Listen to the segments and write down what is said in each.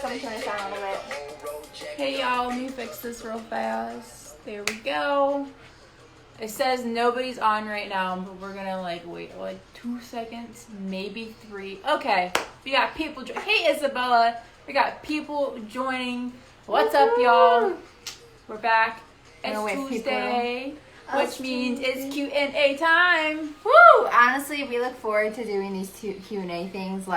Let me turn this down a little bit. Hey y'all, let me fix this real fast. There we go. It says nobody's on right now, but we're gonna wait 2 seconds, maybe 3. Okay, we got people. Hey Isabella, we got people joining. What's up, y'all? We're back. It's Tuesday, which means it's Q&A time. Woo! Honestly, we look forward to doing these Q&A things.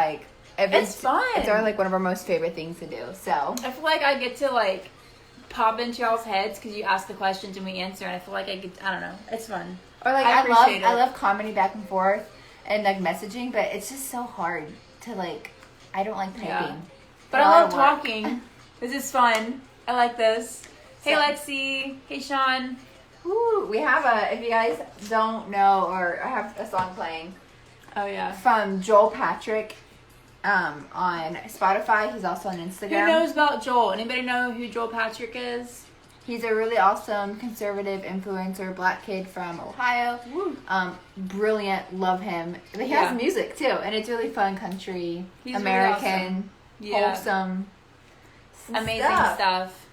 It's fun. It's one of our most favorite things to do. So I feel like I get to pop into y'all's heads because you ask the questions and we answer, and I feel like I don't know, it's fun. Or I love comedy back and forth and messaging, but it's just so hard to I don't like typing. Yeah. But I love talking. This is fun. I like this. Hey Lexi. Hey Sean. Woo, we have if you guys don't know, or I have a song playing. Oh yeah. From Joel Patrick. On Spotify. He's also on Instagram. Who knows about Joel? Anybody know who Joel Patrick is? He's a really awesome conservative influencer, black kid from Ohio. Woo. Brilliant, love him. But he has music too, and it's really fun country, He's American, really awesome. wholesome, amazing stuff.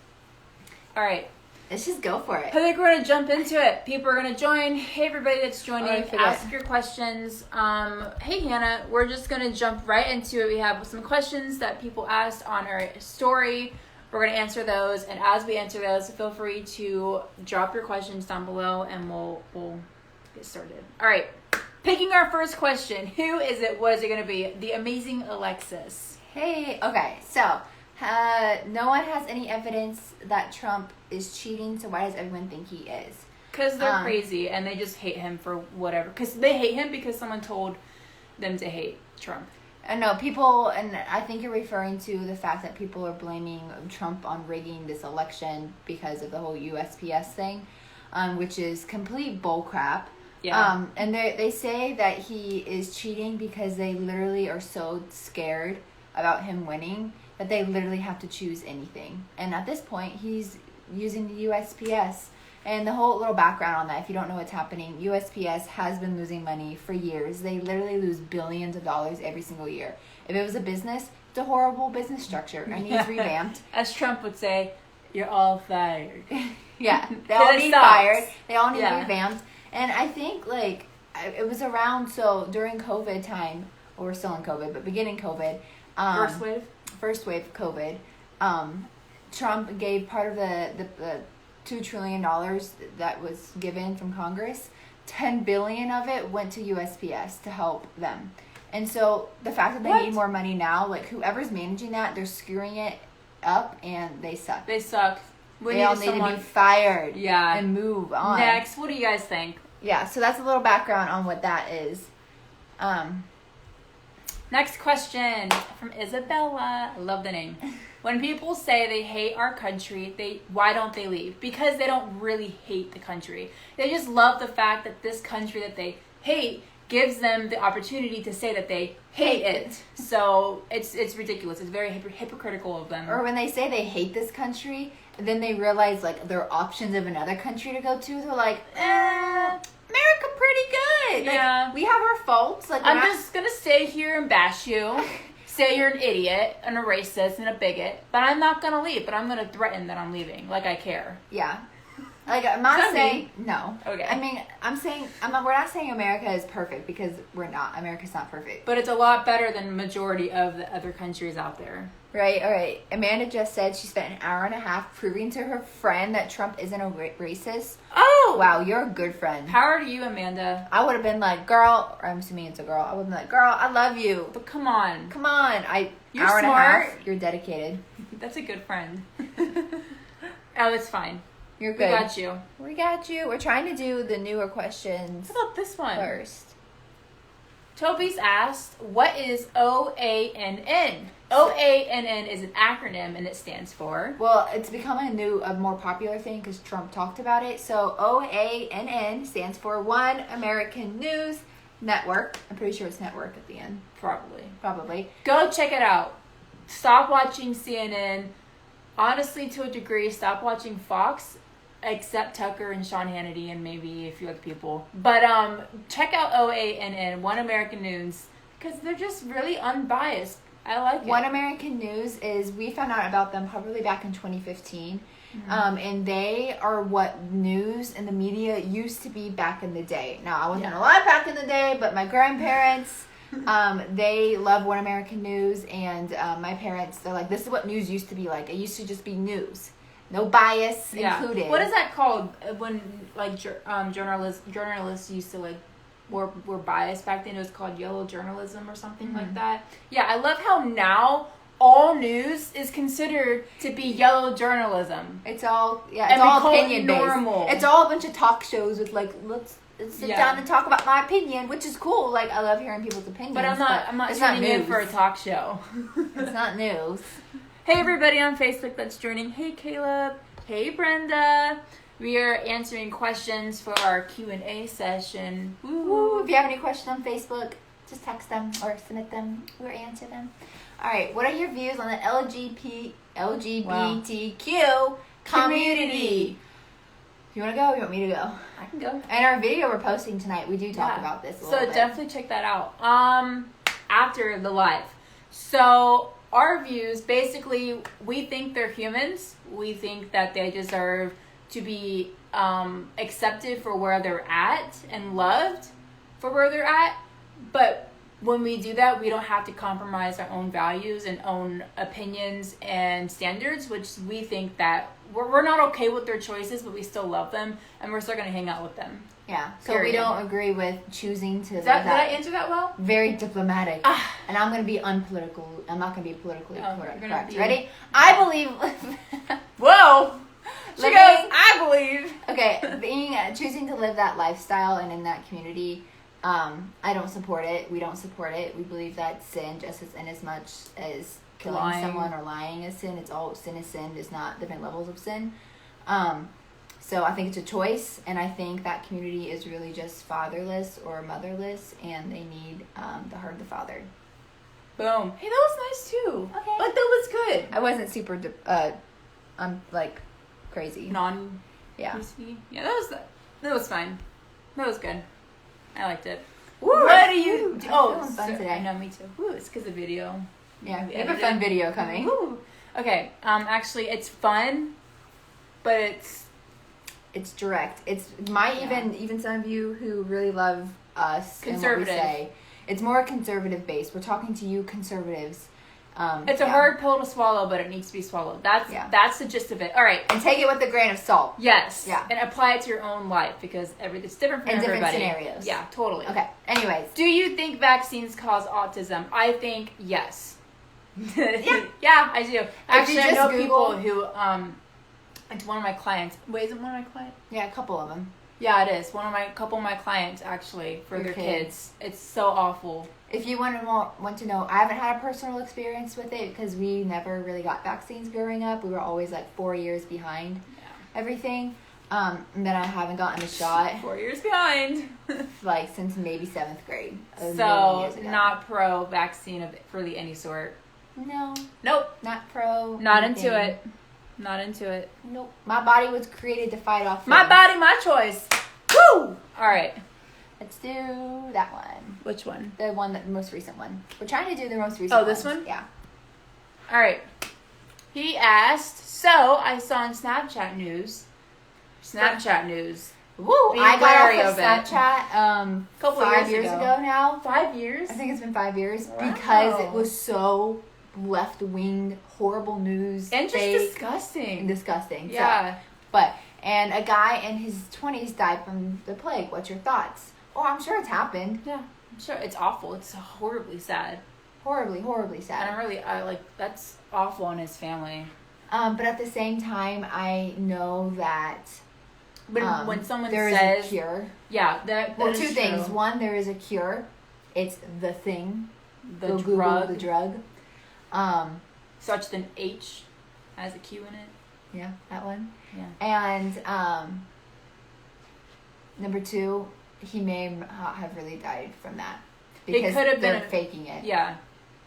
All right. Let's just go for it. I think we're going to jump into it. People are going to join. Hey, everybody that's joining. Ask your questions. Hey, Hannah. We're just going to jump right into it. We have some questions that people asked on our story. We're going to answer those. And as we answer those, feel free to drop your questions down below, and we'll get started. All right. Picking our first question. Who is it? What is it going to be? The amazing Alexis. Hey. Okay. So, no one has any evidence that Trump is cheating, so why does everyone think he is? Because they're crazy and they just hate him for whatever. Because they hate him because someone told them to hate Trump. I know people, and I think you're referring to the fact that people are blaming Trump on rigging this election because of the whole USPS thing, which is complete bullcrap. Yeah. And they say that he is cheating because they literally are so scared about him winning that they literally have to choose anything. And at this point, he's using the USPS. And the whole little background on that, if you don't know what's happening, USPS has been losing money for years. They literally lose billions of dollars every single year. If it was a business, it's a horrible business structure and needs revamped. As Trump would say, you're all fired. Yeah, they all need fired. They all need revamped. And I think, it was around, during COVID time, or we're still in COVID, but beginning COVID. First wave of COVID. Trump gave part of the $2 trillion that was given from Congress. $10 billion of it went to USPS to help them. And so the fact that they need more money now, whoever's managing that, they're screwing it up and they suck. They suck. They all need to be fired and move on. Next, what do you guys think? Yeah, so that's a little background on what that is. Next question from Isabella. I love the name. When people say they hate our country, why don't they leave? Because they don't really hate the country. They just love the fact that this country that they hate gives them the opportunity to say that they hate it. So it's ridiculous. It's very hypocritical of them. Or when they say they hate this country, then they realize there are options of another country to go to. They're like, America pretty good. Yeah. We have our faults. I'm just going to stay here and bash you. Say you're an idiot and a racist and a bigot, but I'm not going to leave, but I'm going to threaten that I'm leaving. I care. Yeah. I'm not saying, no. Okay. I mean, we're not saying America is perfect because we're not. America's not perfect. But it's a lot better than the majority of the other countries out there. Right, all right. Amanda just said she spent an hour and a half proving to her friend that Trump isn't a racist. Oh! Wow, you're a good friend. Power to you, Amanda. I would have been like, girl, or I'm assuming it's a girl. I would have been like, girl, I love you. But come on. Come on. You're hour smart. And a half, you're dedicated. That's a good friend. Oh, it's fine. You're good. We got you. We're trying to do the newer questions. How about this one? First. Toby's asked, what is OANN? OANN is an acronym and it stands for? Well, it's becoming a more popular thing because Trump talked about it. So OANN stands for One American News Network. I'm pretty sure it's network at the end. Probably. Go check it out. Stop watching CNN. Honestly, to a degree, stop watching Fox, except Tucker and Sean Hannity and maybe a few other people. But check out OANN, One American News, because they're just really unbiased. I like it. One American News is, we found out about them probably back in 2015. And they are what news and the media used to be back in the day. Now, I wasn't alive back in the day, but my grandparents, they love One American News, and my parents, they're like, this is what news used to be like. It used to just be news. No bias included. What is that called when, like, journalists used to, like, were biased back then? It was called yellow journalism or something like that. Yeah, I love how now all news is considered to be yellow journalism. It's all opinion based. It's all a bunch of talk shows with, like, let's sit down and talk about my opinion, which is cool. Like, I love hearing people's opinions. But I'm not tuning in for a talk show. It's not news. Hey everybody on Facebook that's joining. Hey Caleb. Hey Brenda. We are answering questions for our Q&A session. Woo. If you have any questions on Facebook, just text them or submit them. We'll answer them. All right, what are your views on the LGBTQ community? You want to go? You want me to go? I can go. In our video we're posting tonight, we do talk about this a little bit. So definitely check that out after the live. So our views, basically, we think they're humans. We think that they deserve to be accepted for where they're at and loved for where they're at. But when we do that, we don't have to compromise our own values and own opinions and standards, which we think that we're not okay with their choices, but we still love them, and we're still going to hang out with them. Yeah, so we don't agree with choosing to... Did I answer that well? Very diplomatic. And I'm going to be unpolitical. I'm not going to be politically correct. Ready? I believe... Whoa! She goes, I believe. Okay, choosing to live that lifestyle and in that community... I don't support it. We don't support it. We believe that sin, just as much as killing someone or lying is sin. It's all sin is sin. It's not different levels of sin. So I think it's a choice, and I think that community is really just fatherless or motherless, and they need the heart of the father. Boom. Hey, that was nice too. Okay. Like, that was good. I wasn't super, like, crazy. Yeah, that was fine. That was good. I liked it. Woo, what do you do? Oh, fun today. I know, me too. Woo, it's because of video. Yeah, we have a fun video coming. Woo. Okay, actually, it's fun, but it's direct. It's even some of you who really love us conservative. And what we say. It's more conservative based. We're talking to you conservatives. It's a hard pill to swallow, but it needs to be swallowed. That's the gist of it. All right. And take it with a grain of salt. Yes. Yeah. And apply it to your own life, because it's different for everybody. different scenarios. Yeah, totally. Okay. Anyways. Do you think vaccines cause autism? I think yes. Yeah. Yeah, I do. Actually, I know Google... people who, it's one of my clients. Wait, is it one of my clients? Yeah, a couple of them. Yeah, it is. Couple of my clients, actually, for their kids. It's so awful. If you want to know, I haven't had a personal experience with it because we never really got vaccines growing up. We were always like 4 years behind everything. And then I haven't gotten a shot. 4 years behind. Like since maybe 7th grade. So not pro vaccine of really any sort. No. Nope. Not pro. Not into it. Not into it. Nope. My body was created to fight off. My body, my choice. Woo! All right. Let's do that one. Which one? The most recent one. We're trying to do the most recent one. Oh, this one? Yeah. All right. He asked, so I saw on Snapchat news. Woo! I got off of Snapchat a couple 5 years ago now. 5 years? I think it's been 5 years. Wow. Because it was so left-wing, horrible news. And just disgusting. Yeah. And a guy in his 20s died from the plague. What's your thoughts? Oh, I'm sure it's happened. Yeah, I'm sure. It's awful. It's horribly sad. Horribly, horribly sad. And that's awful on his family. But at the same time, I know that... But when someone there says... There is a cure. Yeah, that well, is two true. things. One, there is a cure. It's the thing. The drug. The drug. Such an H has a Q in it. Yeah, that one. Yeah. And number two, he may have really died from that. Because they're faking it. Yeah.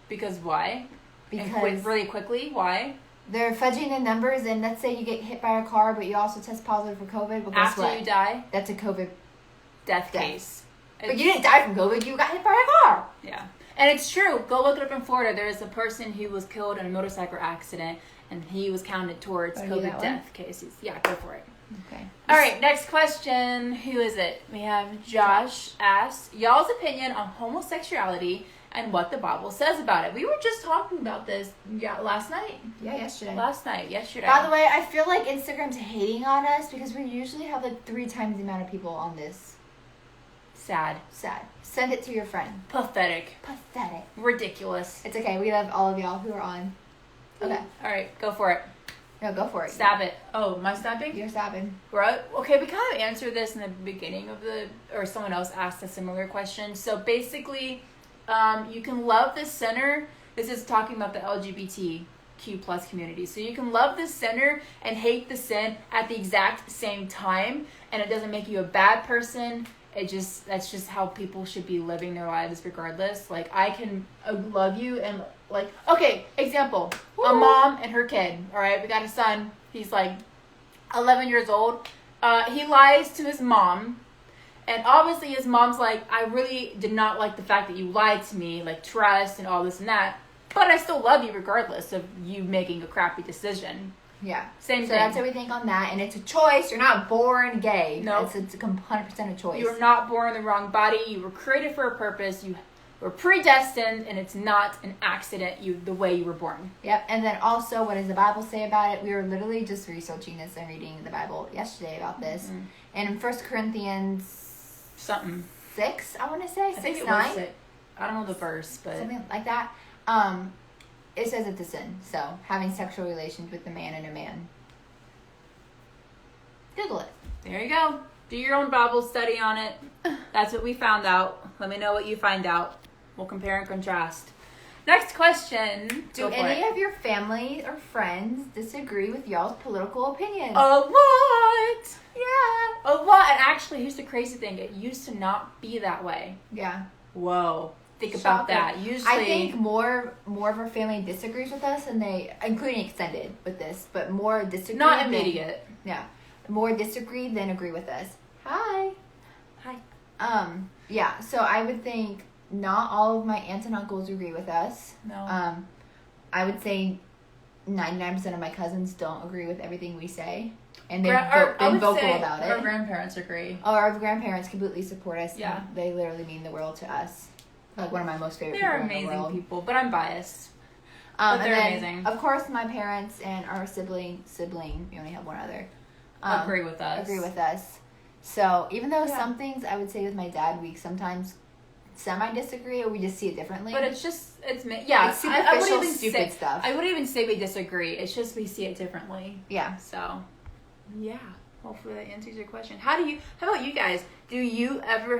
Because why? Because really quickly, why? They're fudging the numbers, and let's say you get hit by a car, but you also test positive for COVID. Well, guess After what? you die? That's a COVID death case. But you didn't die from COVID. You got hit by a car. Yeah. And it's true. Go look it up in Florida. There's a person who was killed in a motorcycle accident, and he was counted towards COVID death cases. Yeah, go for it. Okay. All right, next question. Who is it? We have Josh asked, y'all's opinion on homosexuality and what the Bible says about it. We were just talking about this last night. Yeah, yesterday. Yesterday. By the way, I feel like Instagram's hating on us because we usually have like 3 times the amount of people on this. Sad. Send it to your friend. Pathetic. Ridiculous. It's okay. We love all of y'all who are on. Okay. All right, go for it. No, go for it. Stab it. Oh, am I stabbing? You're stabbing. Right. Okay, we kind of answered this in the beginning of or someone else asked a similar question. So basically, you can love the sinner. This is talking about the LGBTQ plus community. So you can love the sinner and hate the sin at the exact same time, and it doesn't make you a bad person. That's just how people should be living their lives regardless. Like, I can love you and like, okay, example, a mom and her kid, all right? We got a son. He's like 11 years old. He lies to his mom, and obviously his mom's like, I really did not like the fact that you lied to me, like trust and all this and that, but I still love you regardless of you making a crappy decision. Yeah. Same thing. So that's what we think on that. And it's a choice. You're not born gay. No. It's 100% a choice. You were not born in the wrong body. You were created for a purpose. You were predestined, and it's not an accident the way you were born. Yep. And then also, what does the Bible say about it? We were literally just researching this and reading the Bible yesterday about this. Mm-hmm. And in 1 Corinthians... 6, I want to say. 6, 9. I don't know the verse, but... Something like that. It says it's a sin. So, having sexual relations with a man and a man. Google it. There you go. Do your own Bible study on it. That's what we found out. Let me know what you find out. We'll compare and contrast. Next question. Do any of your family or friends disagree with y'all's political opinions? A lot. Yeah. A lot. And actually, here's the crazy thing. It used to not be that way. Yeah. Whoa. Think about that. Usually, I think more of our family disagrees with us, and including extended with this, but more disagree. Not immediate. More disagree than agree with us. Hi. Yeah. So I would think not all of my aunts and uncles agree with us. No. I would say 99% of my cousins don't agree with everything we say, and they've been vocal about it. Our grandparents agree. Oh, our grandparents completely support us. Yeah. They literally mean the world to us. Like one of my most favorite people in the world. They're amazing people, but I'm biased. But they're amazing. Of course, my parents and our sibling, we only have one other, agree with us. So even though some things I would say with my dad, we sometimes semi-disagree or we just see it differently. But it's superficial, stupid stuff. I wouldn't even say we disagree. It's just we see it differently. Yeah. So, yeah. Hopefully that answers your question. How about you guys? Do you ever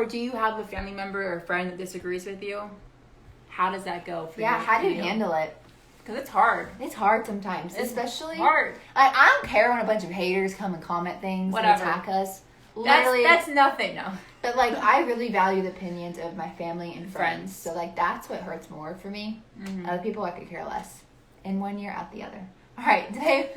do you have a family member or a friend that disagrees with you? How does that go for you? Yeah, how do you handle it? Because it's hard. It's hard sometimes. Especially hard. I don't care when a bunch of haters come and comment things and attack us. Literally, that's nothing, no. But, like, I really value the opinions of my family and friends. So, like, that's what hurts more for me. Mm-hmm. Other people I could care less. In one year, out the other. All right, today,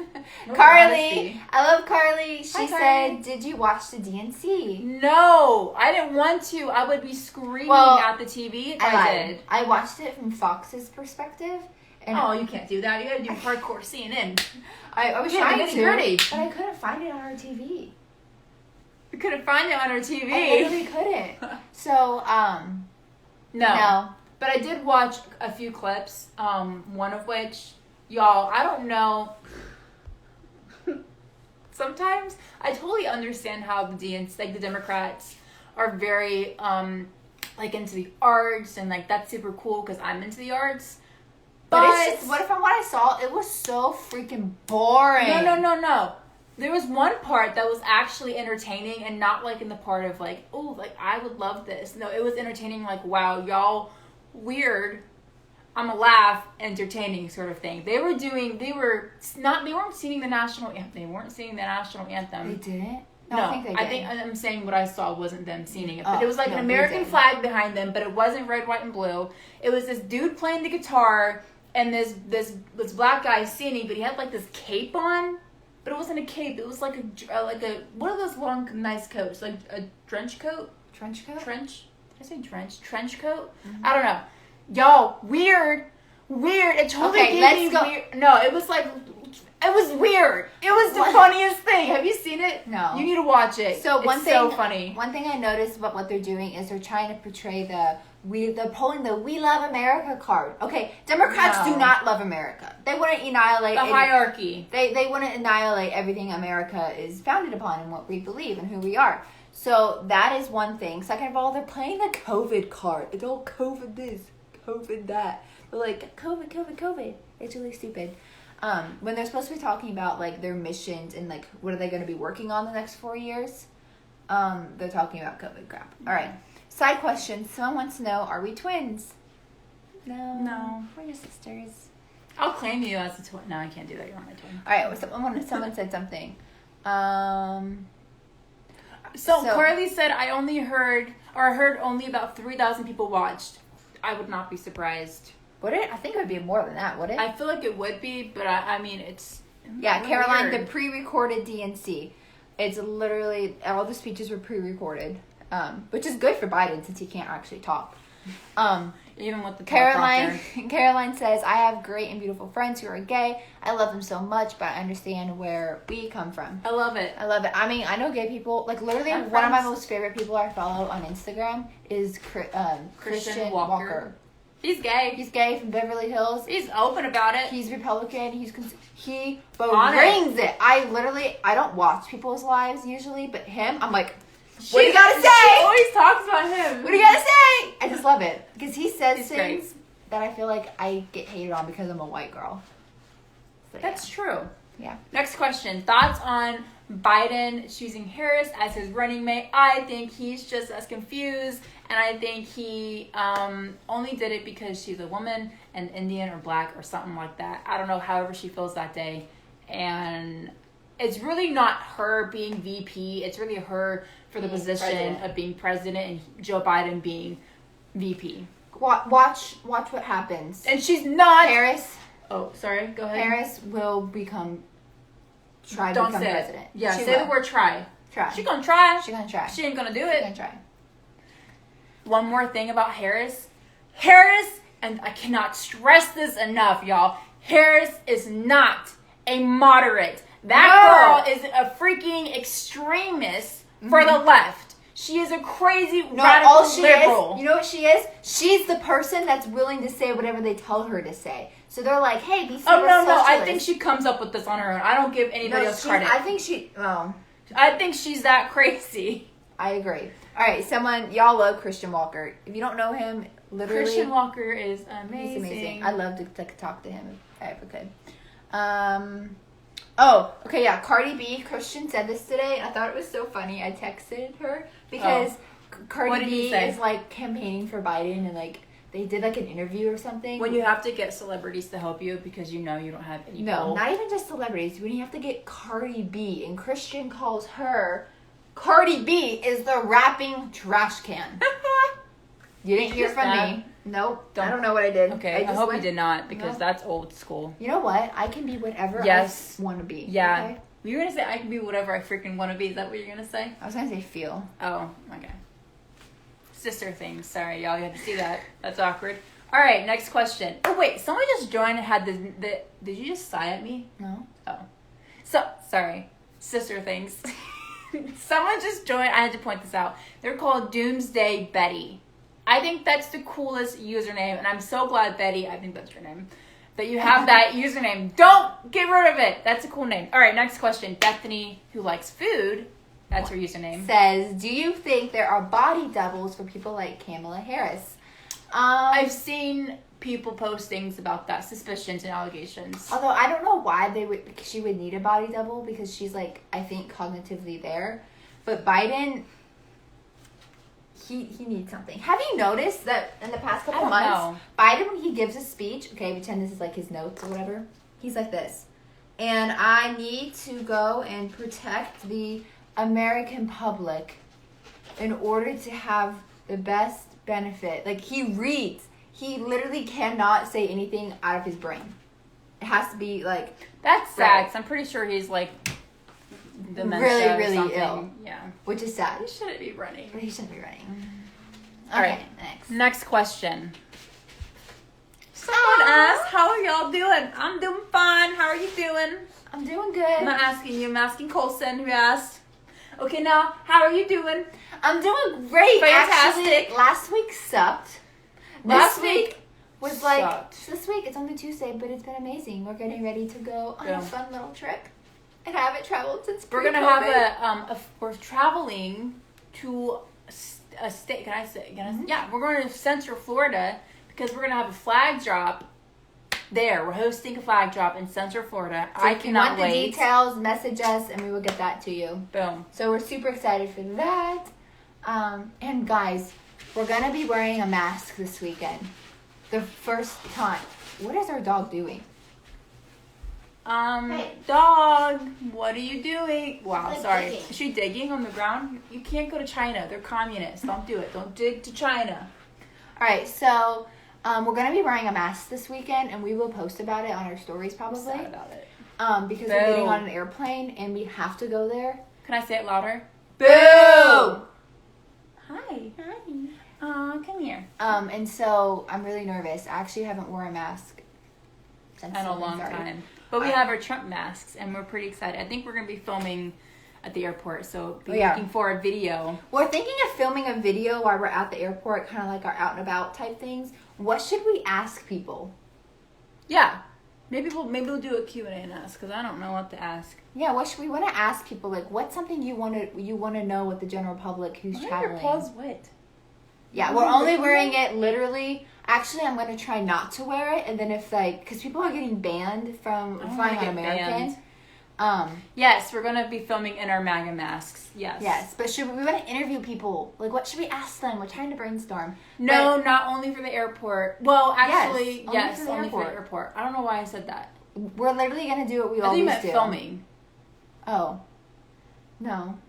Carly. I love Carly. She said, "Did you watch the DNC?" No, I didn't want to. I would be screaming at the TV if I did. I watched it from Fox's perspective. And you can't do that. You got to do hardcore CNN. I was trying to, but I couldn't find it on our TV. You couldn't find it on our TV. I literally couldn't. So, no. But I did watch a few clips. One of which. Y'all, I don't know. Sometimes I totally understand how the Democrats are very into the arts and that's super cool because I'm into the arts. But it's just from what I saw, it was so freaking boring. No. There was one part that was actually entertaining and not in the part of I would love this. No, it was entertaining. Wow, y'all weird. I'm a laugh, entertaining sort of thing. They weren't singing the national anthem. They weren't singing the national anthem. They didn't? No, I think I'm saying what I saw wasn't them singing it. But it was an American flag behind them, but it wasn't red, white, and blue. It was this dude playing the guitar and this black guy singing, but he had this cape on. But it wasn't a cape. It was a one of those long, nice coats, like a trench coat. Trench coat? Trench. I say trench coat? I don't know. Yo, weird. It totally gave me weird. No, it was like, it was weird. It was the funniest thing. Have you seen it? No. You need to watch it. So so funny. One thing I noticed about what they're doing is they're trying to portray they're pulling the "We Love America" card. Okay, Democrats do not love America. They want to annihilate the hierarchy. They want to annihilate everything America is founded upon and what we believe and who we are. So that is one thing. Second of all, they're playing the COVID card. It's all COVID this, COVID that. They're like, COVID. It's really stupid. When they're supposed to be talking about like their missions and like what are they going to be working on the next 4 years, they're talking about COVID crap. All right. Side question. Someone wants to know, are we twins? No. We're your sisters. I'll claim you as a twin. No, I can't do that. You're not my twin. All right. Someone said something. So Carly said, I heard only about 3,000 people watched. I would not be surprised. Would it? I think it would be more than that, would it? I feel like it would be, but I mean, it's... Yeah, really Caroline, weird. the pre-recorded DNC. It's literally, all the speeches were pre-recorded, which is good for Biden since he can't actually talk. Even with the Caroline says, I have great and beautiful friends who are gay. I love them so much, but I understand where we come from. I love it. I mean, I know gay people. Like, literally, one of my most favorite people I follow on Instagram is Christian Walker. He's gay. He's gay from Beverly Hills. He's open about it. He's Republican. He brings it. I don't watch people's lives usually, but him, I'm like, what do you gotta say? She always talks about him. What do you gotta say? I just love it because he says things great. that I feel like I get hated on because I'm a white girl. So, That's true. Yeah. Next question. Thoughts on Biden choosing Harris as his running mate? I think he's just as confused, and I think he only did it because she's a woman and Indian or black or something like that. I don't know, however she feels that day. And it's really not her being VP. It's really her for the position of being president and Joe Biden being VP. Watch what happens. And she's not... Harris. Oh, sorry. Go ahead. Harris will become president. Yeah, say the word try. Try. She's gonna try. She's gonna try. She ain't gonna do it. She's gonna try. One more thing about Harris. Harris, and I cannot stress this enough, y'all. Harris is not a moderate. That girl is a freaking extremist for the left. She is a crazy radical liberal. You know what she is? She's the person that's willing to say whatever they tell her to say. So they're like, hey, be no. I think she comes up with this on her own. I don't give anybody else credit. I think she's that crazy. I agree. All right, y'all love Christian Walker. If you don't know him, literally. Christian Walker is amazing. He's amazing. I'd love to talk to him if I ever could. Oh, okay, yeah. Cardi B, Christian said this today, and I thought it was so funny. I texted her because Cardi B is like campaigning for Biden, and like they did like an interview or something. When you have to get celebrities to help you because you know you don't have any No, not even just celebrities. When you have to get Cardi B, and Christian calls her, Cardi B is the rapping trash can. You didn't hear from me. Nope. I don't know what I did. Okay, I hope you did not because that's old school. You know what? I can be whatever I want to be. Yeah. Okay? You're going to say I can be whatever I freaking want to be. Is that what you're going to say? I was going to say feel. Oh, okay. Sister things. Sorry, y'all. You had to see that. That's awkward. All right, next question. Oh, wait. Someone just joined and had the did you just sigh at me? No. Oh. So, sorry. Sister things. Someone just joined. I had to point this out. They're called Doomsday Betty. I think that's the coolest username, and I'm so glad, Betty, I think that's your name, that you have that username. Don't get rid of it. That's a cool name. All right, next question. Bethany, who likes food, that's her username. Says, do you think there are body doubles for people like Kamala Harris? I've seen people post things about that, suspicions and allegations. Although I don't know why she would need a body double because she's like, I think, cognitively there. But Biden... He needs something. Have you noticed that in the past couple months, Biden, when he gives a speech, okay, pretend this is like his notes or whatever, he's like this. And I need to go and protect the American public in order to have the best benefit. Like, he reads. He literally cannot say anything out of his brain. It has to be like... That's sad, because I'm pretty sure he's like... really ill. Yeah. Which is sad. He shouldn't be running. But he shouldn't be running. All right. Next question. Someone asked, how are y'all doing? I'm doing fine. How are you doing? I'm doing good. I'm not asking you. I'm asking Colson, who asked. Okay, now, how are you doing? I'm doing great. Fantastic. Actually, last week sucked. This week was this week, it's only Tuesday, but it's been amazing. We're getting ready to go on a fun little trip. And I haven't traveled since We're going to have we're traveling to a state, can I say? Yeah, we're going to Central Florida because we're going to have a flag drop there. We're hosting a flag drop in Central Florida. So if you want the details, message us and we will get that to you. Boom. So we're super excited for that. And guys, we're going to be wearing a mask this weekend. The first time. What is our dog doing? Hey. Dog, what are you doing? Wow, like sorry. digging. Is she digging on the ground? You can't go to China. They're communists. Don't do it. Don't dig to China. All right, so we're going to be wearing a mask this weekend, and we will post about it on our stories probably. I'm sad about it. Because we're getting on an airplane, and we have to go there. Can I say it louder? Boo! Hi. Aw, come here. And so I'm really nervous. I actually haven't worn a mask since a long time. But we have our Trump masks, and we're pretty excited. I think we're going to be filming at the airport, so be looking for a video. We're thinking of filming a video while we're at the airport, kind of like our out and about type things. What should we ask people? Yeah. Maybe we'll do a Q&A and ask, because I don't know what to ask. Yeah, what should we want to ask people? Like, what's something you want to know with the general public who's traveling? Your paws wet. Yeah, we're only wearing it literally. Actually, I'm going to try not to wear it, and then if because people are getting banned from flying on American. Yes, we're going to be filming in our MAGA masks. Yes. Yes, but we want to interview people. Like, what should we ask them? We're trying to brainstorm. No, not only for the airport. Well, actually, yes, only for the airport. I don't know why I said that. We're literally going to do what we always do. I think you meant filming. Oh. No.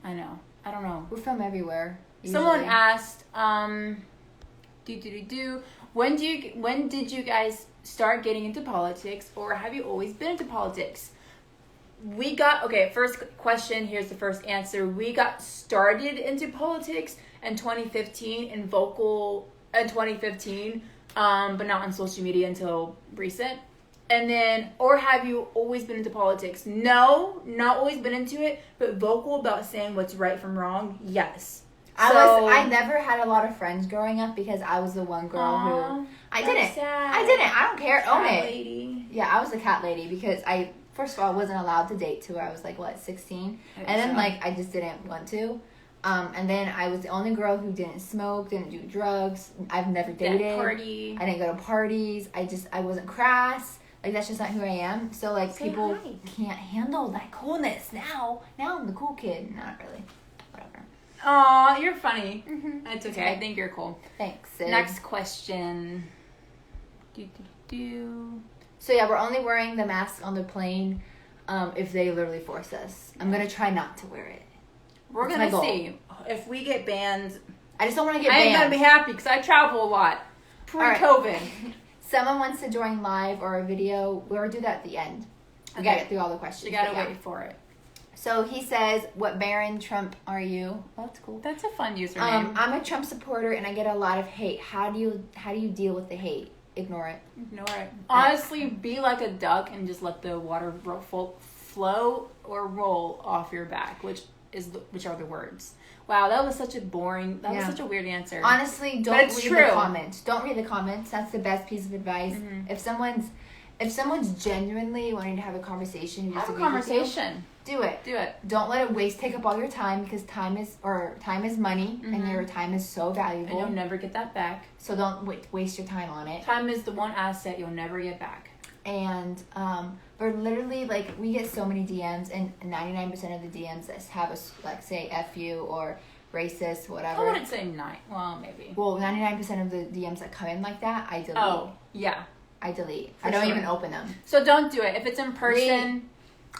I know. I don't know. We film everywhere. Usually. Someone asked, when did you guys start getting into politics, or have you always been into politics? First question, here's the first answer. We got started into politics in 2015 but not on social media until recent. And then, or have you always been into politics? No, not always been into it, but vocal about saying what's right from wrong, yes. I never had a lot of friends growing up because I was the one girl who I didn't. I don't care. Own it. Lady. Yeah, I was the cat lady because I first of all wasn't allowed to date till I was 16, and then I just didn't want to. And then I was the only girl who didn't smoke, didn't do drugs. I've never dated. I didn't go to parties. I wasn't crass. That's just not who I am. So people can't handle that coolness now. Now I'm the cool kid. Not really. Whatever. Aw, you're funny. Mm-hmm. It's okay. I think you're cool. Thanks, Sid. Next question. So yeah, we're only wearing the mask on the plane if they literally force us. I'm going to try not to wear it. We're going to see. If we get banned... I just don't want to get banned. I ain't going to be happy because I travel a lot. Pre-COVID. Right. Someone wants to join live or a video. We'll do that at the end. We got to get through all the questions. You got to wait for it. So he says, what Baron Trump are you? Oh, that's cool. That's a fun username. I'm a Trump supporter and I get a lot of hate. How do you deal with the hate? Ignore it. Honestly, be like a duck and just let the water flow or roll off your back, which are the words. Wow, that was such a weird answer. Honestly, don't read the comments. Don't read the comments. That's the best piece of advice. Mm-hmm. If someone's genuinely wanting to have a conversation, have a conversation. Do it. Don't let it take up all your time because time is money, and your time is so valuable. And you'll never get that back. So don't waste your time on it. Time is the one asset you'll never get back. And but literally, we get so many DMs, and 99% of the DMs that have us say F you or racist, whatever. I wouldn't say 9. Well, maybe. Well, 99% of the DMs that come in like that, I delete. Oh, yeah. I delete. I don't even open them. So don't do it. If it's in person,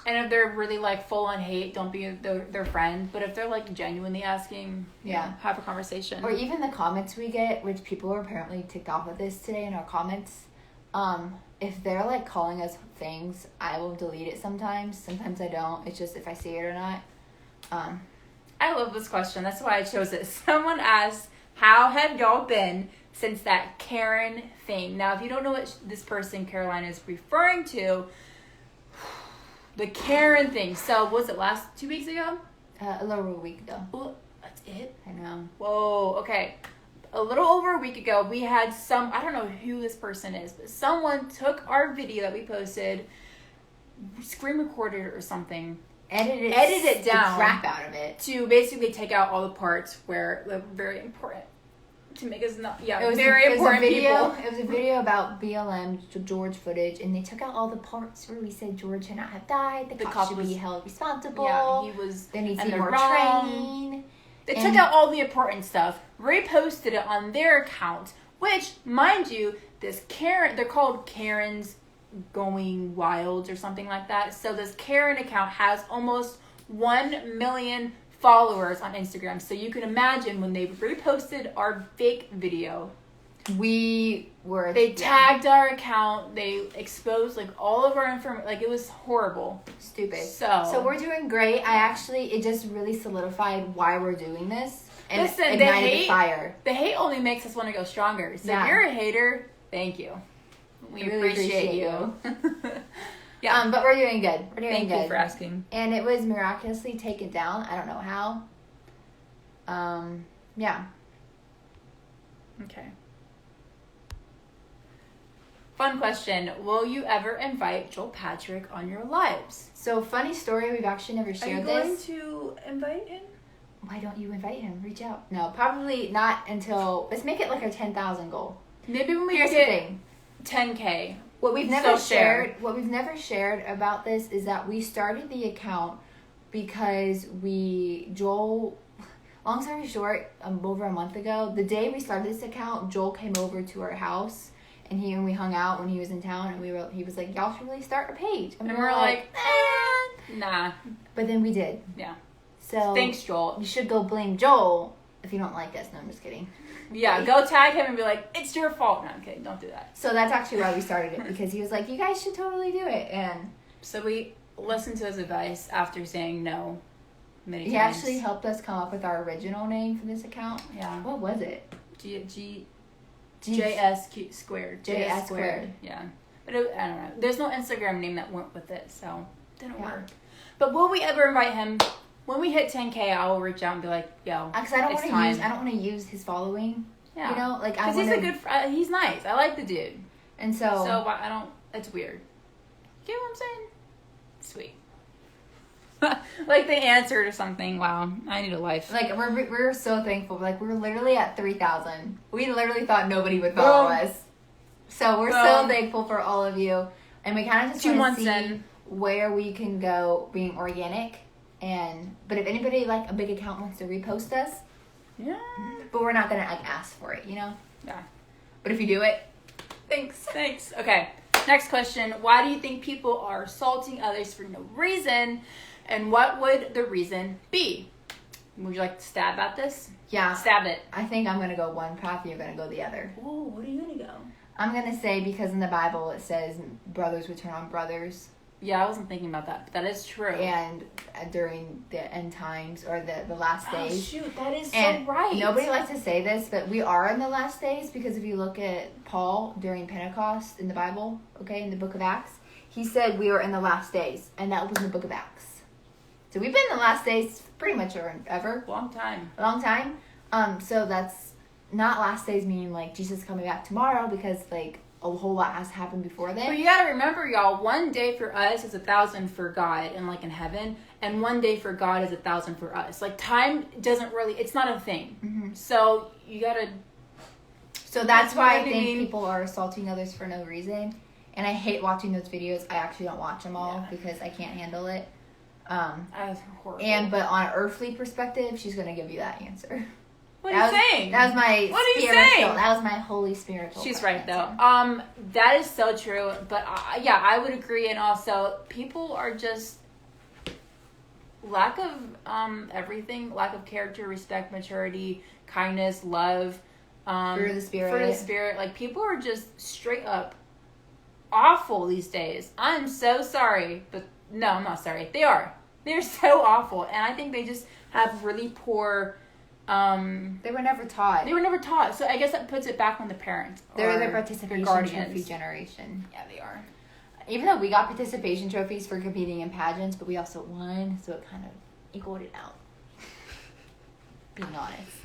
and if they're really full on hate, don't be their friend. But if they're genuinely asking, have a conversation. Or even the comments we get, which people are apparently ticked off of this today in our comments. If they're calling us things, I will delete it sometimes. Sometimes I don't. It's just if I see it or not. I love this question. That's why I chose it. Someone asked, How have y'all been since that Karen thing? Now, if you don't know what this person, Caroline, is referring to, the Karen thing. So, was it 2 weeks ago? A little over a week ago. Oh, that's it? I know. Whoa, okay. A little over a week ago, we had I don't know who this person is, but someone took our video that we posted, screen recorded it or something, edited it down, the crap out of it, to basically take out all the parts where they're very important to make us not. Yeah, it was very important video, people. It was a video about BLM George footage, and they took out all the parts where we said George should not have died. The cop should be held responsible. Yeah, he was. There needs to be more training. They took out all the important stuff, reposted it on their account, which, mind you, they're called Karen's Going Wild or something like that. So this Karen account has almost 1 million followers on Instagram. So you can imagine when they reposted our fake video, they tagged our account, they exposed all of our information, it was horrible. Stupid. So we're doing great. It just really solidified why we're doing this. And ignited the fire. The hate only makes us want to go stronger. So if you're a hater, thank you. We really appreciate you. Yeah. But we're doing good. We're doing good. Thank you for asking. And it was miraculously taken down. I don't know how. Yeah. Okay. Fun question. Will you ever invite Joel Patrick on your lives? So, funny story. We've actually never shared this. Are you going to invite him? Why don't you invite him? Reach out. No, probably not until... Let's make it our 10,000 goal. Maybe when we get 10K. What we've never shared about this is that we started the account because Joel... Long story short, over a month ago, the day we started this account, Joel came over to our house. And we hung out when he was in town, and he was like, y'all should really start a page. And we're like, nah. But then we did. Yeah. So thanks, Joel. You should go blame Joel if you don't like us. No, I'm just kidding. Yeah, go tag him and be like, it's your fault. No, I'm kidding. Don't do that. So that's actually why we started it, because he was like, you guys should totally do it. And so we listened to his advice after saying no many times. He actually helped us come up with our original name for this account. Yeah. What was it? JS squared. JS squared. Yeah. But I don't know. There's no Instagram name that went with it, so it didn't work. But will we ever invite him? When we hit 10K, I will reach out and be like, yo, because I don't want to use his following. Yeah. You know, because he's a good he's nice. I like the dude. And so I don't, it's weird. You get what I'm saying? Sweet. They answered or something. Wow, I need a life. We're so thankful. We're literally at 3,000. We literally thought nobody would follow us. So we're so thankful for all of you, and we kind of just want to see where we can go being organic. But if anybody a big account wants to repost us, yeah. But we're not gonna ask for it, you know. Yeah. But if you do it, thanks. Okay. Next question. Why do you think people are assaulting others for no reason? And what would the reason be? Would you like to stab at this? Yeah. Stab it. I think I'm going to go one path, you're going to go the other. Oh, what are you going to go? I'm going to say because in the Bible it says brothers would turn on brothers. Yeah, I wasn't thinking about that, but that is true. And during the end times or the last days. Oh, shoot, that is so right. Nobody likes to say this, but we are in the last days because if you look at Paul during Pentecost in the Bible, in the book of Acts, he said we were in the last days, and that was in the book of Acts. So we've been in the last days pretty much forever. Long time. A long time. So that's not last days meaning Jesus coming back tomorrow because a whole lot has happened before then. But you gotta remember, y'all, one day for us is 1,000 for God and in heaven, and one day for God is 1,000 for us. Time doesn't really, it's not a thing. Mm-hmm. So you gotta. So that's why I think people are assaulting others for no reason. And I hate watching those videos. I actually don't watch them all because I can't handle it. That's horrible. But on an earthly perspective, she's gonna give you that answer. What are you saying? That was my spiritual. That was my Holy Spiritual. She's right though. That is so true. But I would agree. And also, people are just lack of everything, lack of character, respect, maturity, kindness, love, fruit of the spirit. Fruit of the spirit. People are just straight up awful these days. I'm so sorry, but no, I'm not sorry. They are. They're so awful, and I think they just have really poor They were never taught. So I guess that puts it back on the parents. They're the participation trophy generation. Yeah, they are. Even though we got participation trophies for competing in pageants, but we also won, so it kind of equaled it out. Being honest.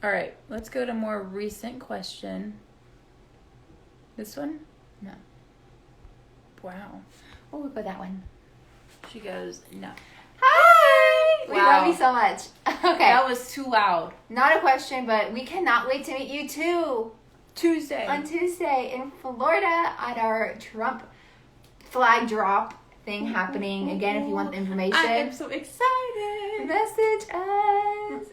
All right, let's go to more recent question. This one? No. Wow. We'll go with that one. She goes, no. Hi! Wow. We love you so much. Okay. That was too loud. Not a question, but we cannot wait to meet you too. On Tuesday in Florida at our Trump flag drop thing happening. Again, if you want the information. I am so excited. Message us.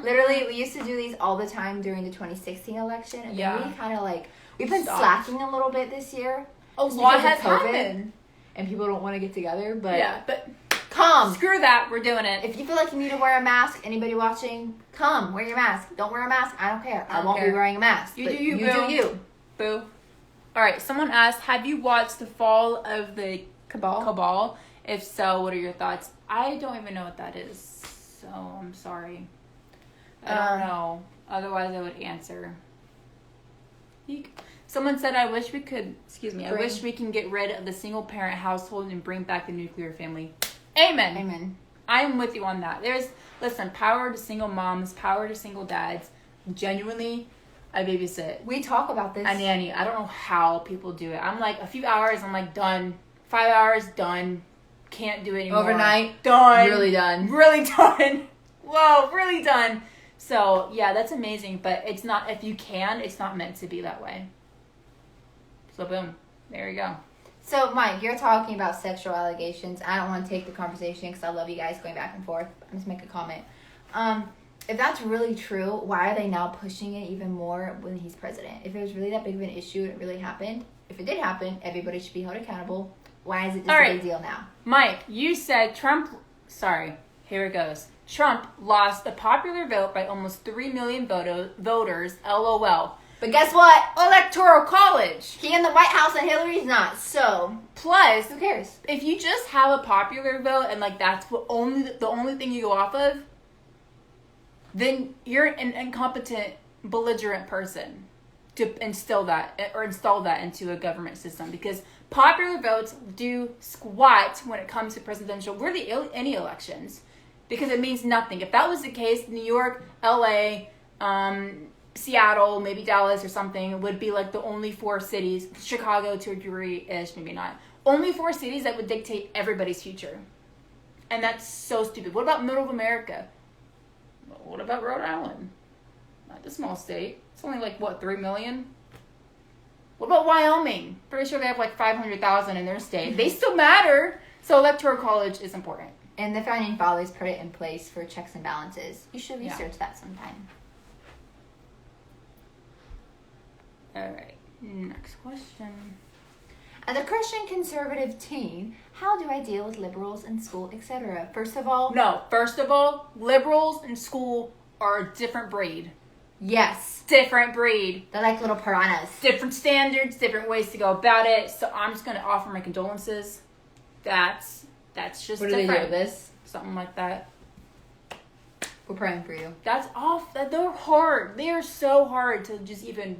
Literally, we used to do these all the time during the 2016 election. And then we kind of we've been slacking a little bit this year. A lot has happened. And people don't want to get together, but... Yeah, but... Come. Screw that. We're doing it. If you feel like you need to wear a mask, anybody watching, come. Wear your mask. Don't wear a mask. I don't care. I won't be wearing a mask. You do you, boo. You do you. Boo. All right. Someone asked, have you watched The Fall of the Cabal? If so, what are your thoughts? I don't even know what that is. So, I'm sorry. I don't know. Otherwise, I would answer. Someone said, I wish we can get rid of the single parent household and bring back the nuclear family. Amen. I'm with you on that. Listen, power to single moms, power to single dads. Genuinely, I babysit. We talk about this. I nanny. I don't know how people do it. I'm a few hours, I'm done. 5 hours, done. Can't do it anymore. Overnight, done. Really done. Really done. Whoa, really done. So, yeah, that's amazing. But it's not, if you can, it's not meant to be that way. So, boom. There you go. So, Mike, you're talking about sexual allegations. I don't want to take the conversation because I love you guys going back and forth. I'm just make a comment. If that's really true, why are they now pushing it even more when he's president? If it was really that big of an issue and it really happened, if it did happen, everybody should be held accountable. Why is it just a big deal now? Mike, you said here it goes. Trump lost the popular vote by almost 3 million voters, LOL. But guess what? Electoral college. He in the White House and Hillary's not. So, plus, who cares? If you just have a popular vote and that's the only thing you go off of, then you're an incompetent, belligerent person to install that into a government system, because popular votes do squat when it comes to presidential, any elections, because it means nothing. If that was the case, New York, LA, Seattle, maybe Dallas or something would be the only 4 cities, Chicago to a degree-ish, maybe not, only 4 cities that would dictate everybody's future. And that's so stupid. What about middle of America? What about Rhode Island? Not a small state. It's only 3 million? What about Wyoming? Pretty sure they have 500,000 in their state. They still matter. So electoral college is important. And the founding fathers put it in place for checks and balances. You should research that sometime. All right, next question. As a Christian conservative teen, how do I deal with liberals in school, etc.? First of all, liberals in school are a different breed. Yes. Different breed. They're like little piranhas. Different standards, different ways to go about it. So I'm just going to offer my condolences. That's just what different. What do they do with this? Something like that. We're praying for you. That's off. They're hard. They are so hard to just even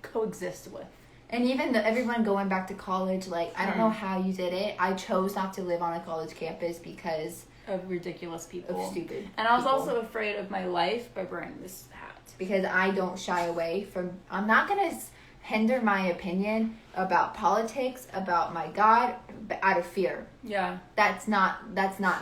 coexist with. And even everyone going back to college, I don't know how you did it. I chose not to live on a college campus because of ridiculous people. Of stupid And I was also afraid of my life by wearing this hat. Because I don't shy away from... I'm not going to hinder my opinion about politics, about my God, out of fear. Yeah. That's not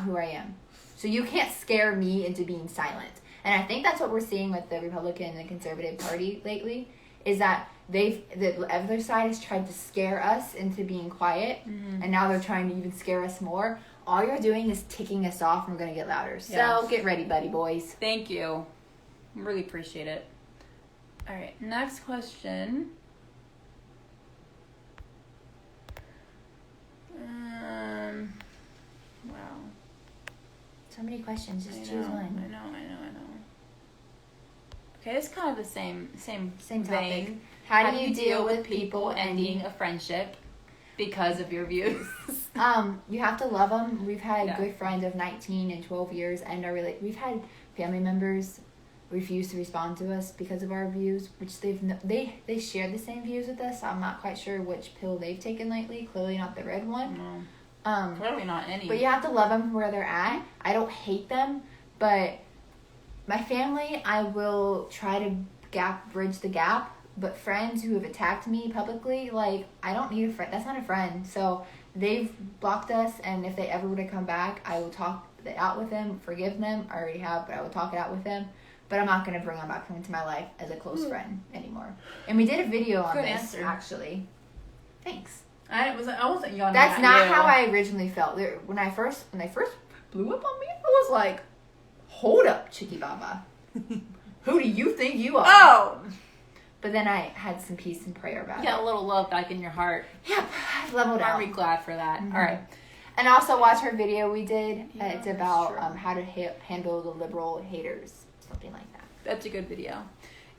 who I am. So you can't scare me into being silent. And I think that's what we're seeing with the Republican and the Conservative Party lately, is that the other side has tried to scare us into being quiet, and now they're trying to even scare us more. All you're doing is ticking us off, and we're going to get louder. So get ready, buddy boys. Thank you. Really appreciate it. All right, next question. Wow. So many questions. Just choose one. I know. Okay, it's kind of the same topic. How do you deal with people ending a friendship because of your views? You have to love them. We've had good friends of 19 and 12 years, and we've had family members refuse to respond to us because of our views, which they share the same views with us. So I'm not quite sure which pill they've taken lately. Clearly not the red one. No. Clearly not any. But you have to love them where they're at. I don't hate them, but my family, I will try to bridge the gap. But friends who have attacked me publicly, like, I don't need a friend. That's not a friend. So they've blocked us, and if they ever were to come back, I will talk it out with them, forgive them. I already have, but I will talk it out with them. But I'm not going to bring them back into my life as a close friend anymore. And we did a video on this, actually. Thanks. I wasn't yawning. That's not how I originally felt. When they first blew up on me, I was like, hold up, Chicky Baba. Who do you think you are? Oh! But then I had some peace and prayer about it. Yeah, a little love back in your heart. Yep, I've leveled out. Aren't we glad for that? Mm-hmm. All right. And also watch her video we did. It's about how to handle the liberal haters. Something like that. That's a good video.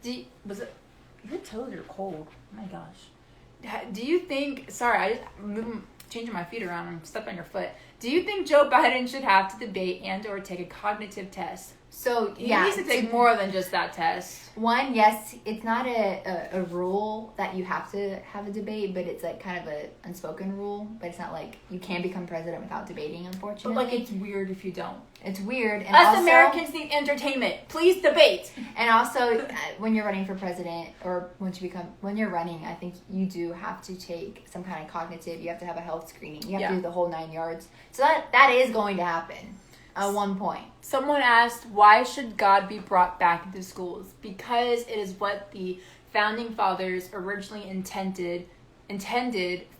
Your toes are cold. Oh my gosh. Do you think... Sorry, I'm changing my feet around. I'm stepping on your foot. Do you think Joe Biden should have to debate and or take a cognitive test? So, he needs to take more than just that test. One, yes, it's not a rule that you have to have a debate, but it's like kind of an unspoken rule. But it's not like you can become president without debating, unfortunately. But, like, it's weird if you don't. It's weird. And Us Americans need entertainment. Please debate. And also, when you're running for president, or when you're running, I think you do have to take some kind of cognitive. You have to have a health screening. You have to do the whole 9 yards. So that is going to happen. At one point. Someone asked, why should God be brought back into schools? Because it is what the founding fathers originally intended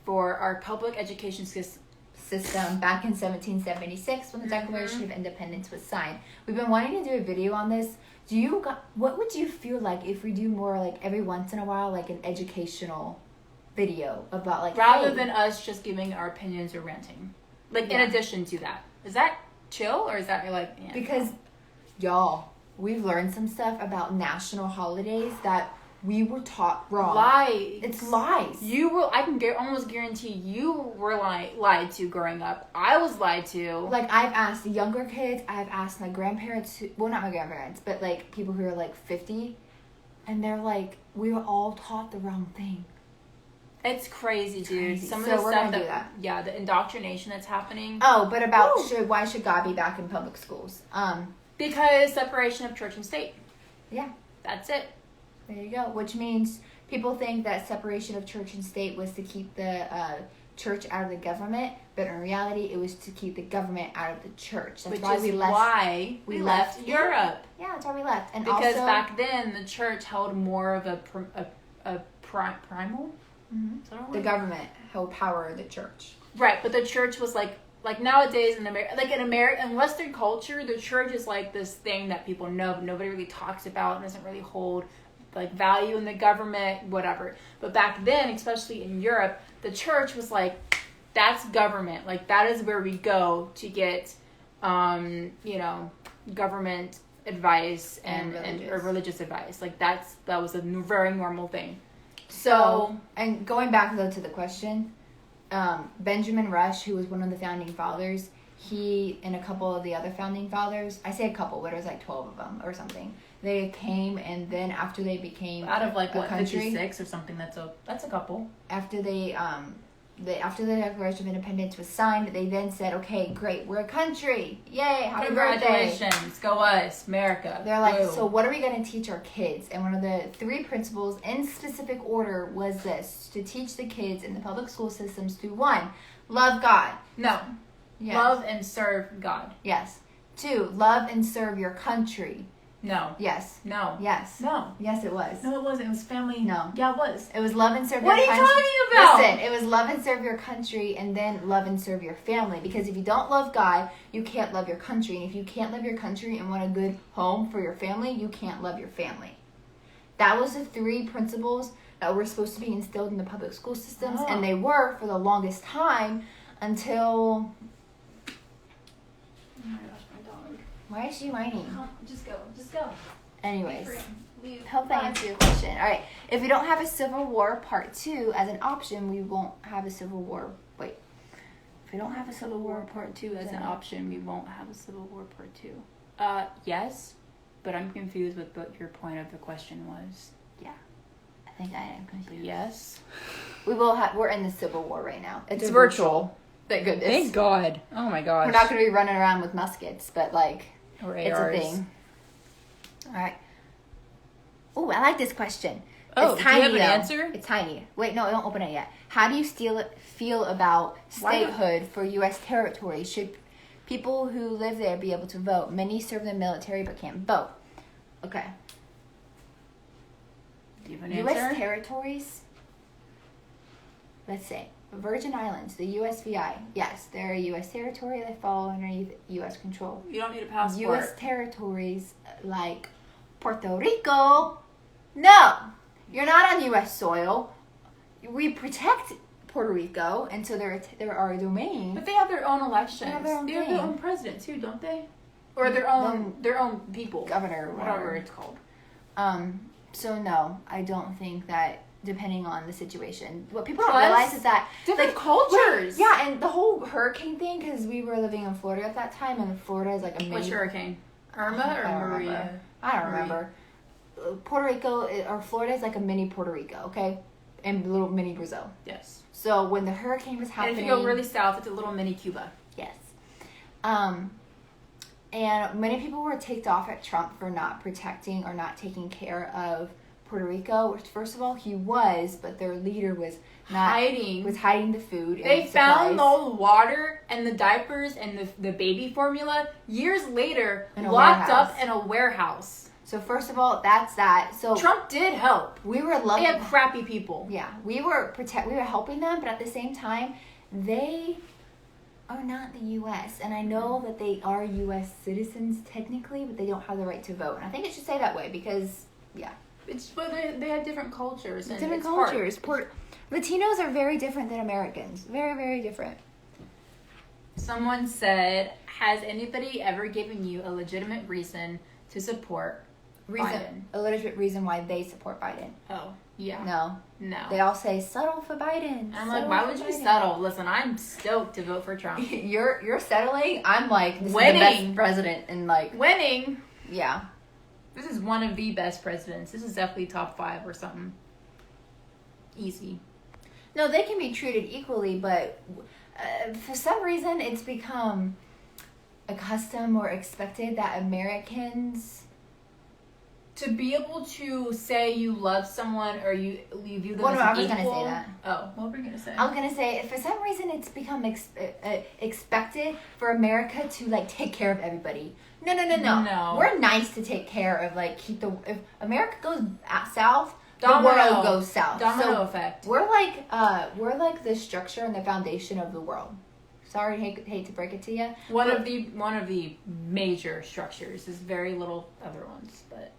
for our public education system back in 1776 when the Declaration of Independence was signed. We've been wanting to do a video on this. What would you feel like if we do more, like, every once in a while, like an educational video about, like, rather than us just giving our opinions or ranting? Like, in addition to that. Is that chill, or is that like... Yeah. Because, y'all, we've learned some stuff about national holidays that we were taught wrong. Lies. It's lies. I can almost guarantee you were lied to growing up. I was lied to. Like, I've asked the younger kids, I've asked my grandparents, well, not my grandparents, but, like, people who are, like, 50, and they're like, we were all taught the wrong thing. It's crazy, dude. Some of the stuff the indoctrination that's happening. Oh, but about why should God be back in public schools? Because separation of church and state. Yeah. That's it. There you go. Which means people think that separation of church and state was to keep the church out of the government, but in reality, it was to keep the government out of the church. That's why we left Europe. Yeah, that's why we left. And because also, back then, the church held more of a primal. Mm-hmm. The government held power of the church. Right, but the church was like nowadays in in Western culture, the church is like this thing that people know, but nobody really talks about and doesn't really hold like value in the government, whatever. But back then, especially in Europe, the church was like, that's government. Like, that is where we go to get, government advice and religious advice. Like, that was a very normal thing. So, and going back though to the question, Benjamin Rush, who was one of the founding fathers, he and a couple of the other founding fathers, I say a couple, but it was like 12 of them or something. They came, and then after they became out of like a country, 56 or something. That's a couple. After after the Declaration of Independence was signed, they then said, "Okay, great, we're a country! Yay! Happy Congratulations, birthday. Go us, America!" They're like, "So what are we going to teach our kids?" And one of the 3 principles in specific order was this: to teach the kids in the public school systems to 1, love God. No. Yes. Love and serve God. Yes. 2, love and serve your country. No. Yes. No. Yes. No. Yes, it was. No, it wasn't. It was family. No. Yeah, it was. It was love and serve your country. What are you talking about? Listen, it was love and serve your country, and then love and serve your family. Because if you don't love God, you can't love your country. And if you can't love your country and want a good home for your family, you can't love your family. That was the 3 principles that were supposed to be instilled in the public school systems, and they were for the longest time until... Oh my gosh, my dog. Why is she whining? Just go. Anyways, hope I answered your question. All right, if we don't have a Civil War Part 2 as an option, we won't have a Civil War. Wait, if we don't have a Civil War Part 2 as an option, we won't have a Civil War Part 2. Yes, but I'm confused with what your point of the question was. Yeah. I think I am confused. Yes. We're in the Civil War right now. It's virtual. Thank goodness. Thank God. Oh my gosh. We're not going to be running around with muskets, but or it's ARs. a thing. All right. Oh, I like this question. Oh, it's tiny, do you have an answer? It's tiny. Wait, no, don't open it yet. How do you feel about statehood for U.S. territory? Should people who live there be able to vote? Many serve in the military but can't vote. Okay. Do you have an answer? U.S. territories, let's say, Virgin Islands, the USVI. Yes, they're a U.S. territory that fall underneath U.S. control. You don't need a passport. U.S. territories like Puerto Rico, no, you're not on U.S. soil. We protect Puerto Rico, and so they're our domain. But they have their own elections. They have their own president too, don't they? Or their own people, governor, whatever it's called. So no, I don't think that. Depending on the situation, what people don't realize is that different cultures. Yeah, and the whole hurricane thing, because we were living in Florida at that time, and Florida is like a mini. Which hurricane? Irma or Maria? I don't remember. Puerto Rico or Florida is like a mini Puerto Rico, okay, and a little mini Brazil. Yes. So when the hurricane was happening, and if you go really south, it's a little mini Cuba. Yes. And many people were ticked off at Trump for not protecting or not taking care of Puerto Rico, which first of all he was, but their leader was hiding the food. They found the water and the diapers and the baby formula years later, locked up in a warehouse. So first of all, that's that. So Trump did help. We were lucky. They had crappy people. Yeah, we were helping them, but at the same time, they are not the U.S. And I know that they are U.S. citizens technically, but they don't have the right to vote. And I think it should say that way because but they have different cultures. And different cultures. Latinos are very different than Americans. Very, very different. Someone said, has anybody ever given you a legitimate reason to support Biden? A legitimate reason why they support Biden? Oh, yeah. No. They all say, settle for Biden. I'm like, why would you settle? Listen, I'm stoked to vote for Trump. You're settling? I'm like, this is the best president. And winning. Yeah. This is one of the best presidents. This is definitely top 5 or something. Easy. No, they can be treated equally, but for some reason it's become a custom or expected that Americans... To be able to say you love someone or you view them as equal... I was going to say that. Oh, what were you going to say? I was going to say, for some reason it's become expected for America to, take care of everybody. No. We're nice to take care of, if America goes south, the world goes south. Domino effect. We're like the structure and the foundation of the world. Sorry, hate to break it to you. One of the major structures. There's very little other ones, but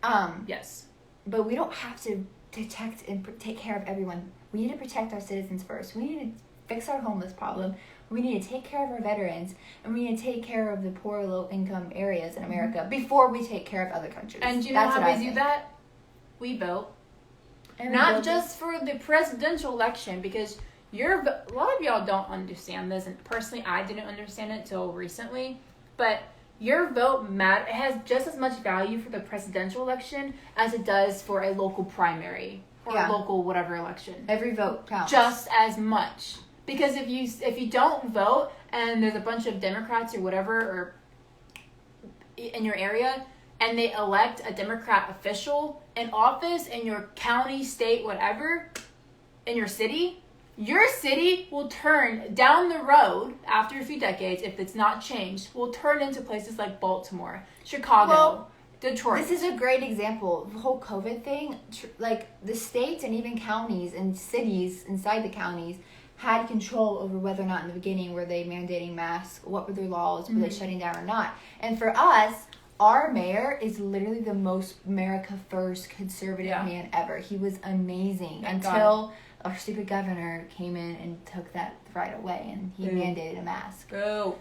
yes. But we don't have to protect and take care of everyone. We need to protect our citizens first. We need to fix our homeless problem. We need to take care of our veterans, and we need to take care of the poor, low-income areas in America before we take care of other countries. And do you know how we do that? We vote. Not just for the presidential election, because a lot of y'all don't understand this, and personally, I didn't understand it till recently, but your vote it has just as much value for the presidential election as it does for a local primary or a local whatever election. Every vote counts. Just as much. Because if you don't vote and there's a bunch of Democrats or whatever or in your area and they elect a Democrat official in office in your county, state, whatever, in your city will turn down the road after a few decades, if it's not changed, will turn into places like Baltimore, Chicago, Detroit. This is a great example. The whole COVID thing, the states and even counties and cities inside the counties had control over whether or not in the beginning were they mandating masks, what were their laws, were they shutting down or not. And for us, our mayor is literally the most America First conservative man ever. He was amazing until our stupid governor came in and took that right away, and he mandated a mask.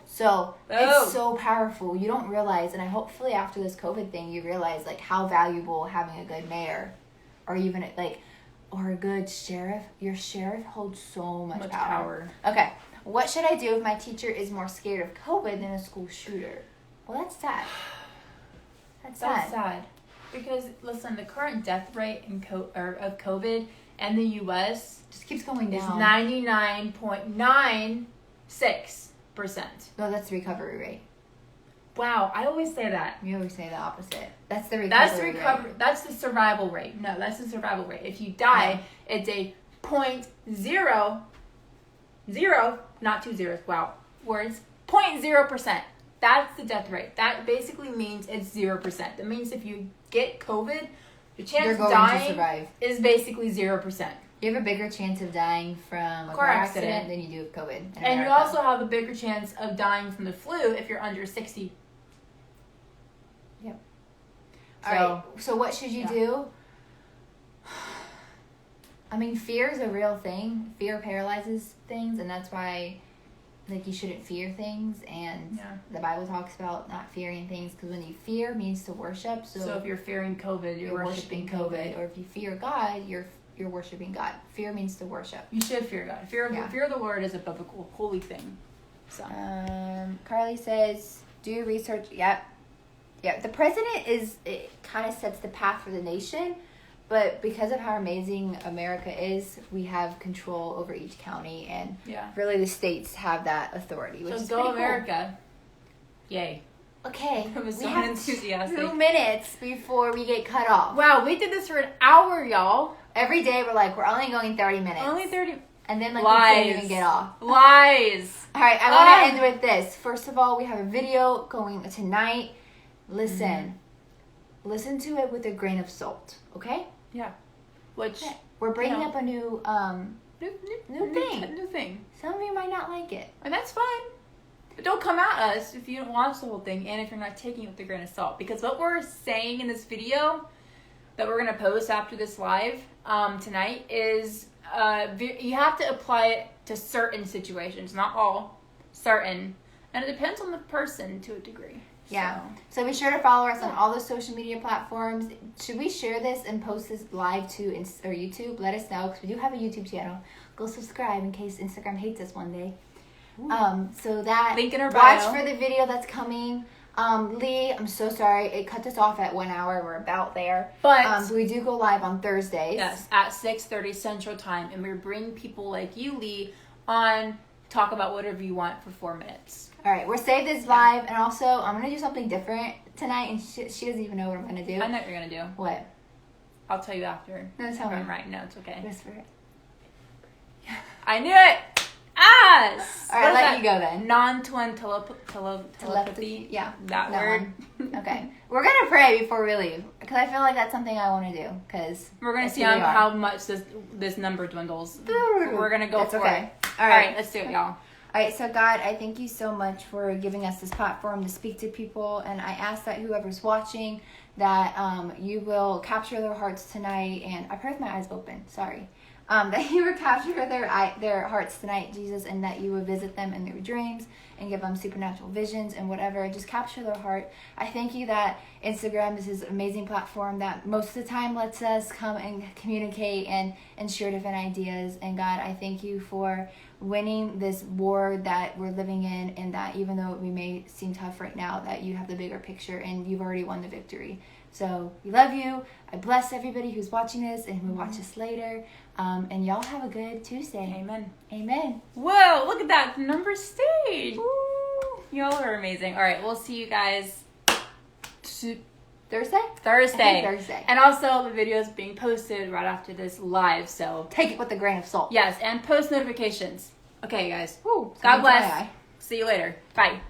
So it's so powerful. You don't realize, and hopefully after this COVID thing, you realize how valuable having a good mayor, or even or a good sheriff. Your sheriff holds so much power. Okay, What should I do if my teacher is more scared of COVID than a school shooter? Well, that's sad. That's sad. Because, listen, the current death rate of COVID in the U.S. just keeps going down. Is 99.96%. No, that's the recovery rate. Wow, I always say that. You always say the opposite. That's the recovery rate. That's the survival rate. No, that's the survival rate. If you die, it's a 0.00, not 2 zeros, wow, words, 0.0%. That's the death rate. That basically means it's 0%. That means if you get COVID, your chance of dying is basically 0%. You have a bigger chance of dying from a car accident than you do with COVID. And you also have a bigger chance of dying from the flu if you're under 60. Yep. All right. So what should you do? I mean, fear is a real thing. Fear paralyzes things, and that's why, like, you shouldn't fear things. And the Bible talks about not fearing things, because when you fear means to worship. So if you're fearing COVID, you're worshiping COVID. Or if you fear God, you're worshiping God. Fear means to worship. You should fear God. Fear of the Lord is a biblical holy thing. So, Carly says, do your research. Yep. The president it kind of sets the path for the nation. But because of how amazing America is, we have control over each county, and really the states have that authority. Which is go America! Cool. Yay! Okay, it was we so have enthusiastic. 2 minutes before we get cut off. Wow, we did this for an hour, y'all. Every day we're like, we're only going 30 minutes. Only 30. And then we can't even get off. Lies. All right, I want to end with this. First of all, we have a video going tonight. Listen to it with a grain of salt. Okay. Yeah. Which we're bringing up a new thing. Some of you might not like it, and that's fine. But don't come at us if you don't watch the whole thing, and if you're not taking it with a grain of salt. Because what we're saying in this video that we're gonna post after this live tonight is you have to apply it to certain situations, not all, certain, and it depends on the person to a degree. Yeah. So be sure to follow us on all the social media platforms. Should we share this and post this live to YouTube? Let us know, because we do have a YouTube channel. Go subscribe in case Instagram hates us one day. So that link in our bio. Watch for the video that's coming. Lee, I'm so sorry. It cut us off at 1 hour. We're about there. But we do go live on Thursdays. Yes, at 6:30 Central Time. And we bring people like you, Lee, on, talk about whatever you want for 4 minutes. All right, we're saved this live. And also, I'm going to do something different tonight. And she doesn't even know what I'm going to do. I know what you're going to do. What? I'll tell you after. No, tell me. Right, no, it's okay. Whisper it. I knew it! Ah! All right, let you go then. Non-twin telepathy. Yeah. That word. Okay. We're going to pray before we leave, because I feel like that's something I want to do. Because we're going to see how much this number dwindles. We're going to go for it. All right, let's do it, y'all. All right, so God, I thank you so much for giving us this platform to speak to people. And I ask that whoever's watching, that you will capture their hearts tonight. And I pray with my eyes open. Sorry. That you would capture their hearts tonight, Jesus, and that you would visit them in their dreams and give them supernatural visions and whatever. Just capture their heart. I thank you that Instagram is this amazing platform that most of the time lets us come and communicate and share different ideas. And God, I thank you for winning this war that we're living in, and that even though we may seem tough right now, that you have the bigger picture and you've already won the victory. So we love you. I bless everybody who's watching this and who will watch us later. And y'all have a good Tuesday. Amen. Amen. Whoa, look at that number stage. Woo. Y'all are amazing. All right, we'll see you guys Thursday. And also the video is being posted right after this live, so take it with a grain of salt. Yes, and post notifications. Okay, guys. God bless. See you later. Bye.